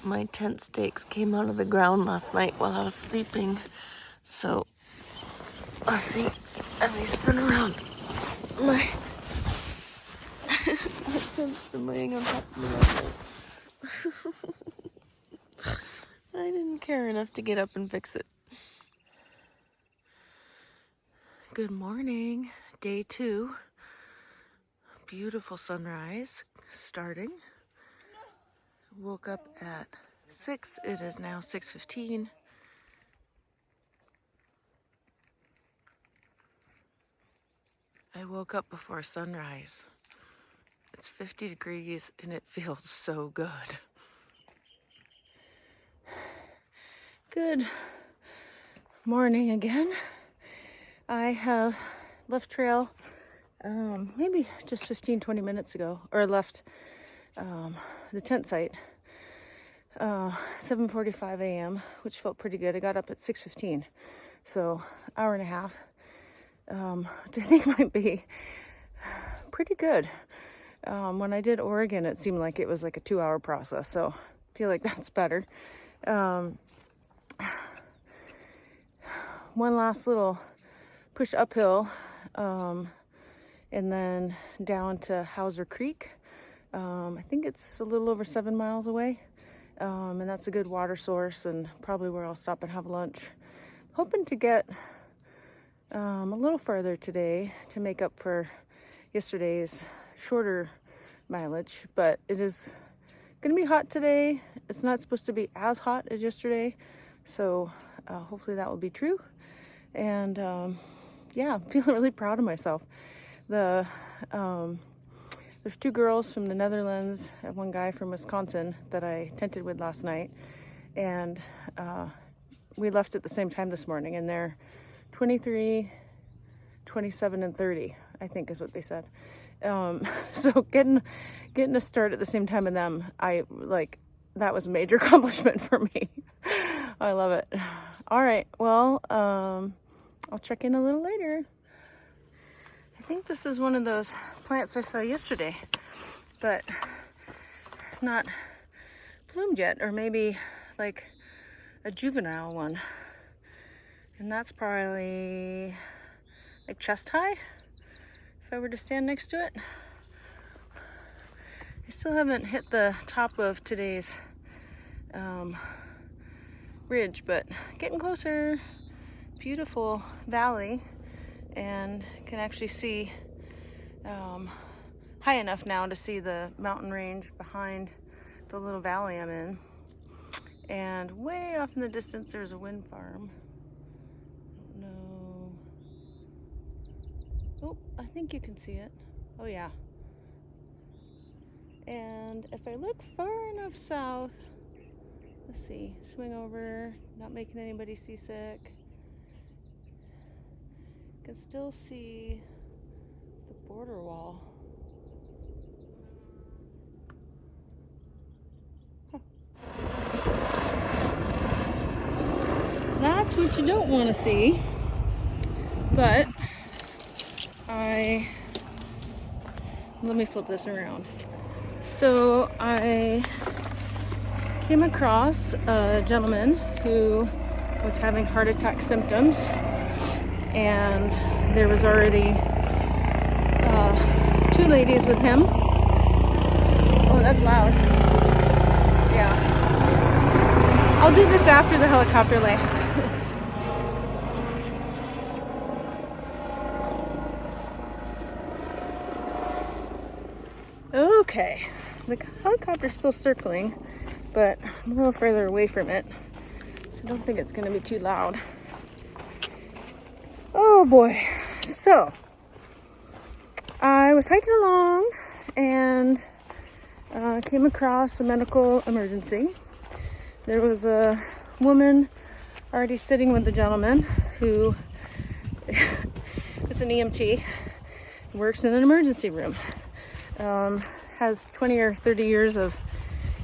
My tent stakes came out of the ground last night while I was sleeping. So, let's see. Let me spin around. My tent's been laying on top of me all night. I didn't care enough to get up and fix it. Good morning. Day 2. Beautiful sunrise starting. Woke up at 6. It is now 6:15. I woke up before sunrise. It's 50 degrees and it feels so good. Good morning again. I have left trail maybe just 15-20 minutes ago, or left the tent site 7:45 a.m., which felt pretty good. I got up at 6:15, so hour and a half, which I think might be pretty good. When I did Oregon, it seemed like it was like a 2-hour process, so I feel like that's better. One last little push uphill, and then down to Hauser Creek. I think it's a little over 7 miles away, and that's a good water source and probably where I'll stop and have lunch. Hoping to get a little further today to make up for yesterday's shorter mileage, but it is gonna be hot today. It's not supposed to be as hot as yesterday, so hopefully that will be true. And yeah, I'm feeling really proud of myself. There's 2 girls from the Netherlands and 1 guy from Wisconsin that I tented with last night, and we left at the same time this morning, and they're 23, 27, and 30, I think is what they said. So getting a start at the same time with them, that was a major accomplishment for me. I love it. All right, well, I'll check in a little later. I think this is one of those plants I saw yesterday, but not bloomed yet, or maybe like a juvenile one. And that's probably like chest high, if I were to stand next to it. I still haven't hit the top of today's ridge, but getting closer. Beautiful valley, and can actually see high enough now to see the mountain range behind the little valley I'm in. And way off in the distance there's a wind farm. I don't know. Oh, I think you can see it. Oh yeah. And if I look far enough south, let's see, swing over, not making anybody seasick. Can still see the border wall. Huh. That's what you don't want to see, but let me flip this around. So I came across a gentleman who was having heart attack symptoms, and there was already 2 ladies with him. Oh, that's loud. Yeah. I'll do this after the helicopter lands. Okay, the helicopter's still circling, but I'm a little further away from it, so I don't think it's going to be too loud. Oh boy, so I was hiking along and came across a medical emergency. There was a woman already sitting with the gentleman who is an EMT, works in an emergency room, has 20 or 30 years of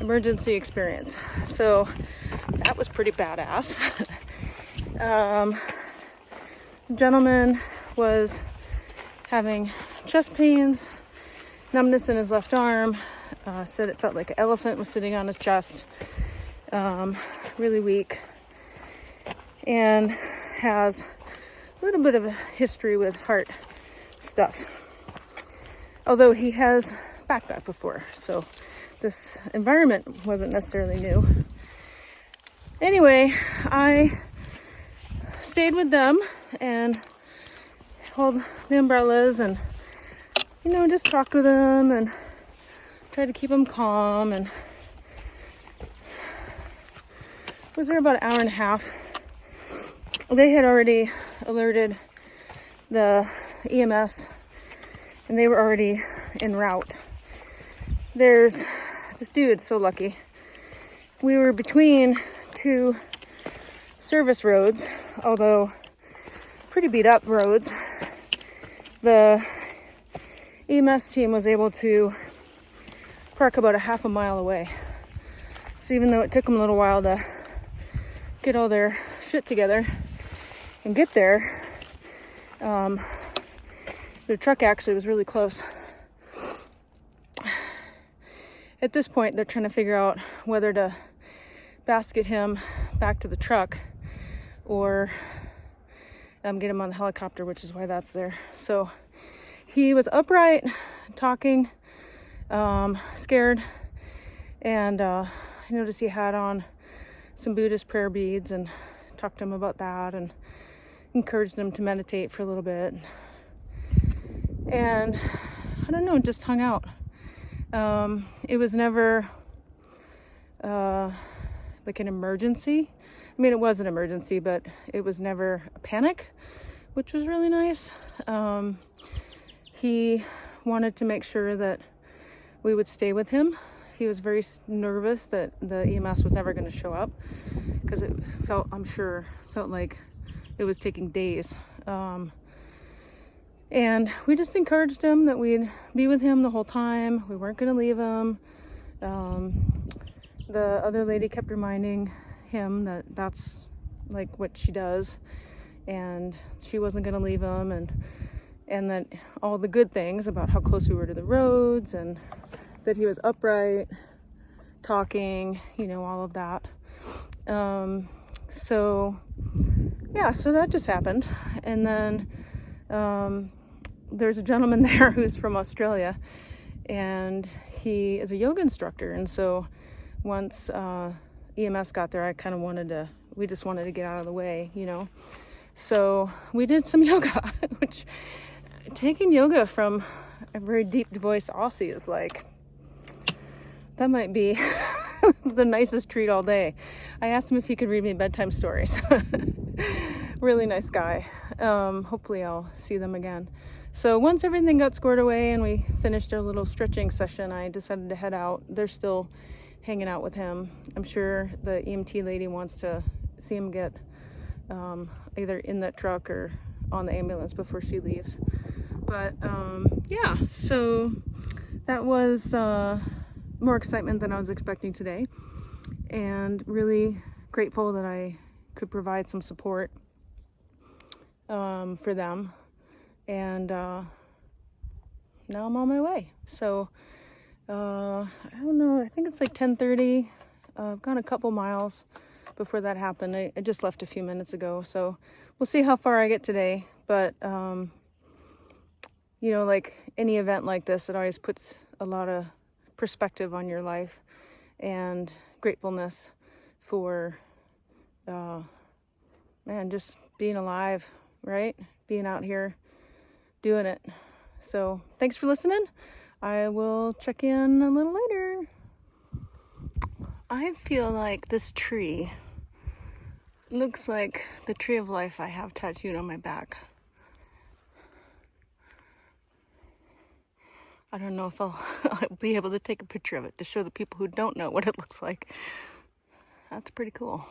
emergency experience. So that was pretty badass. Gentleman was having chest pains, numbness in his left arm, said it felt like an elephant was sitting on his chest, really weak, and has a little bit of a history with heart stuff. Although he has backpacked before, so this environment wasn't necessarily new. Anyway, I stayed with them and held the umbrellas and, just talked with them and tried to keep them calm, and was there about an hour and a half. They had already alerted the EMS and they were already en route. There's this dude, so lucky. We were between two service roads, although pretty beat up roads. The EMS team was able to park about a half a mile away. So even though it took them a little while to get all their shit together and get there, the truck actually was really close. At this point, they're trying to figure out whether to basket him back to the truck or get him on the helicopter, which is why that's there. So he was upright, talking, scared, and I noticed he had on some Buddhist prayer beads, and talked to him about that and encouraged him to meditate for a little bit. And I don't know, just hung out. It was never like an emergency. I mean, it was an emergency, but it was never a panic, which was really nice. He wanted to make sure that we would stay with him. He was very nervous that the EMS was never going to show up, because it felt like it was taking days. And we just encouraged him that we'd be with him the whole time. We weren't going to leave him. The other lady kept reminding him that that's like what she does, and she wasn't going to leave him, and that all the good things about how close we were to the roads, and that he was upright, talking, all of that. So that just happened. And then there's a gentleman there who's from Australia, and he is a yoga instructor. And so once EMS got there, we just wanted to get out of the way, So we did some yoga, which, taking yoga from a very deep voiced Aussie is like, that might be the nicest treat all day. I asked him if he could read me bedtime stories. Really nice guy. Hopefully I'll see them again. So once everything got squared away and we finished our little stretching session, I decided to head out. They're still hanging out with him. I'm sure the EMT lady wants to see him get either in that truck or on the ambulance before she leaves. But so that was more excitement than I was expecting today, and really grateful that I could provide some support for them. And now I'm on my way. So I don't know, I think it's like 10:30. I've gone a couple miles before that happened. I just left a few minutes ago, so we'll see how far I get today. But like any event like this, it always puts a lot of perspective on your life and gratefulness for just being alive, right? Being out here doing it. So thanks for listening. I will check in a little later. I feel like this tree looks like the tree of life I have tattooed on my back. I don't know if I'll be able to take a picture of it to show the people who don't know what it looks like. That's pretty cool.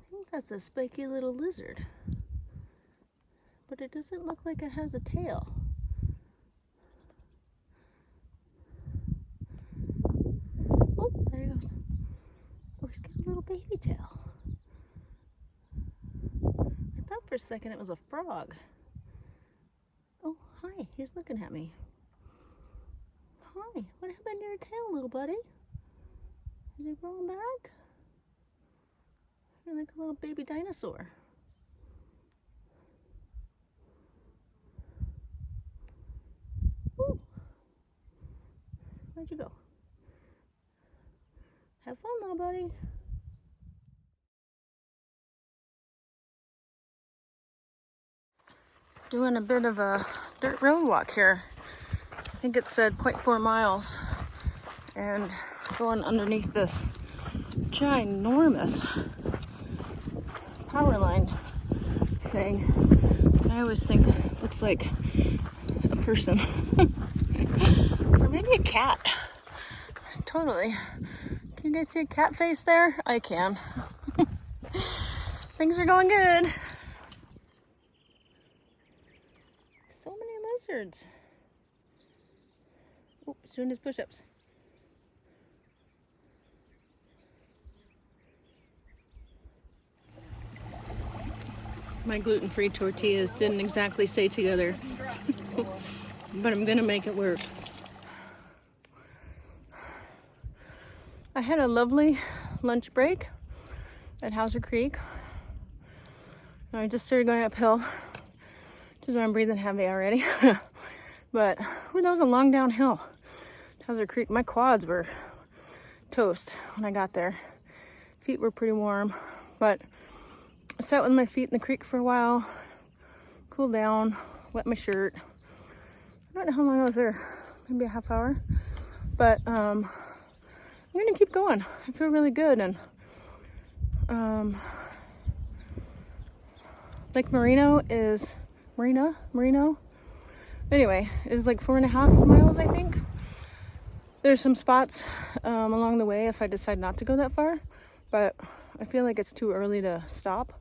I think that's a spiky little lizard, but it doesn't look like it has a tail. Oh, there he goes. Oh, he's got a little baby tail. a second it was a frog. Oh, hi, he's looking at me. Hi, what happened to your tail, little buddy? Is he growing back? You're like a little baby dinosaur. Ooh. Where'd you go? Have fun, little buddy. Doing a bit of a dirt road walk here. I think it said 0.4 miles. And going underneath this ginormous power line thing. I always think it looks like a person. Or maybe a cat. Totally. Can you guys see a cat face there? I can. Things are going good. So many lizards. Oh, he's doing his push-ups. My gluten-free tortillas didn't exactly stay together, but I'm gonna make it work. I had a lovely lunch break at Hauser Creek. I just started going uphill, which is why I'm breathing heavy already. But ooh, that was a long downhill to Hauser Creek. My quads were toast when I got there. Feet were pretty warm, but I sat with my feet in the creek for a while, cooled down, wet my shirt. I don't know how long I was there, maybe a half hour, but I'm gonna keep going. I feel really good. And Lake Merino is Merino anyway, is like 4.5 miles, I think. There's some spots along the way if I decide not to go that far, but I feel like it's too early to stop,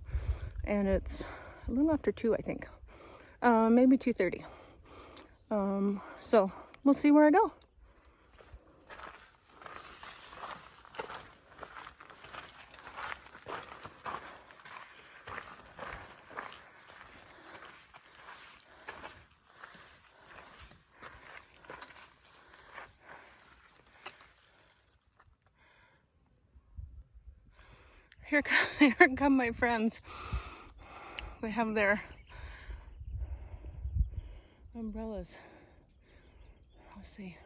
and it's a little after 2, I think, maybe 2:30. So we'll see where I go. Here come my friends. They have their umbrellas. Let's see.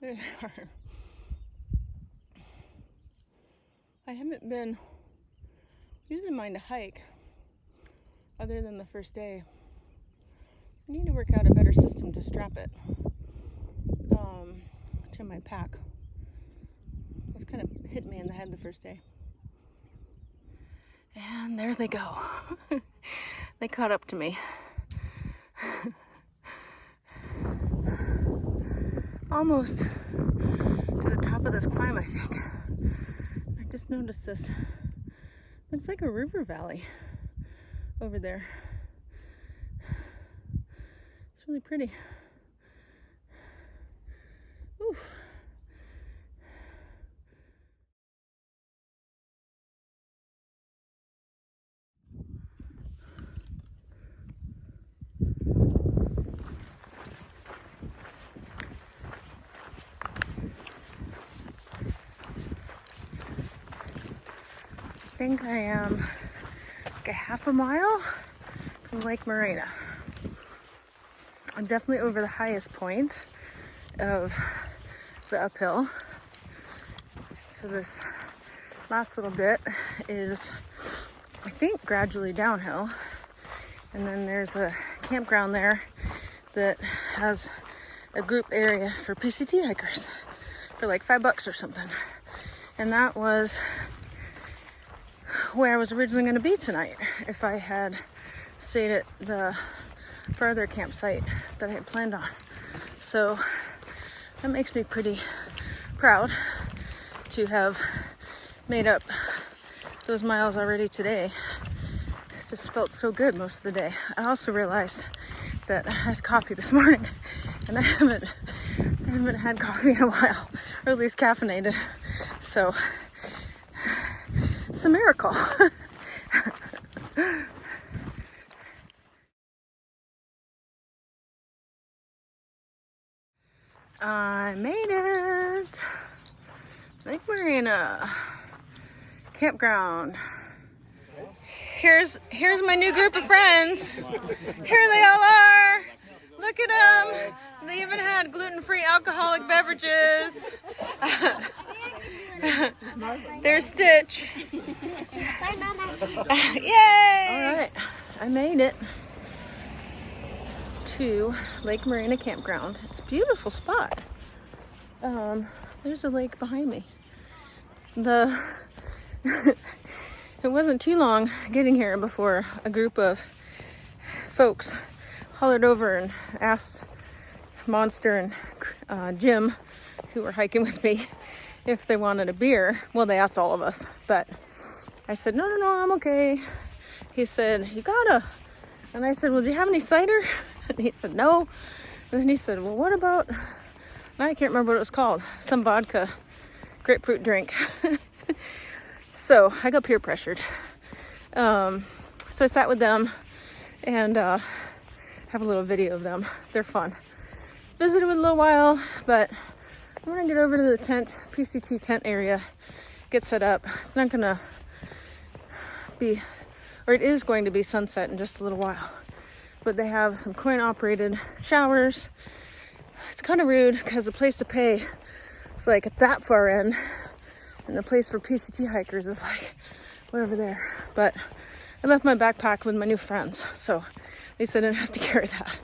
There they are. I haven't been using mine to hike other than the first day. I need to work out a better system to strap it to my pack. It kind of hit me in the head the first day. And there they go. They caught up to me. Almost to the top of this climb, I think. I just noticed this. Looks like a river valley over there. It's really pretty. Ooh. I think I am like a half a mile from Lake Morena. I'm definitely over the highest point of the uphill. So this last little bit is, I think, gradually downhill. And then there's a campground there that has a group area for PCT hikers for like $5 or something. And that was where I was originally going to be tonight if I had stayed at the farther campsite that I had planned on. So that makes me pretty proud to have made up those miles already today. It just felt so good most of the day. I also realized that I had coffee this morning, and I haven't had coffee in a while, or at least caffeinated. So it's a miracle. I made it. Lake Marina campground. Here's my new group of friends. Here they all are. Look at them. They even had gluten-free alcoholic beverages. There's Stitch. Yay! All right, I made it to Lake Marina campground. It's a beautiful spot. There's a lake behind me. It wasn't too long getting here before a group of folks hollered over and asked Monster and Jim, who were hiking with me, if they wanted a beer. Well, they asked all of us, but I said, no, I'm okay. He said, you gotta. And I said, well, do you have any cider? And he said, no. And then he said, well, what about, I can't remember what it was called, some vodka grapefruit drink. So I got peer pressured. So I sat with them and have a little video of them. They're fun. Visited with a little while, but I want to get over to the tent, PCT tent area, get set up. It's not gonna be, or it is going to be sunset in just a little while. But they have some coin-operated showers. It's kind of rude because the place to pay is like at that far end, and the place for PCT hikers is like way over there. But I left my backpack with my new friends, so at least I didn't have to carry that.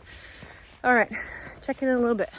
All right, check in a little bit.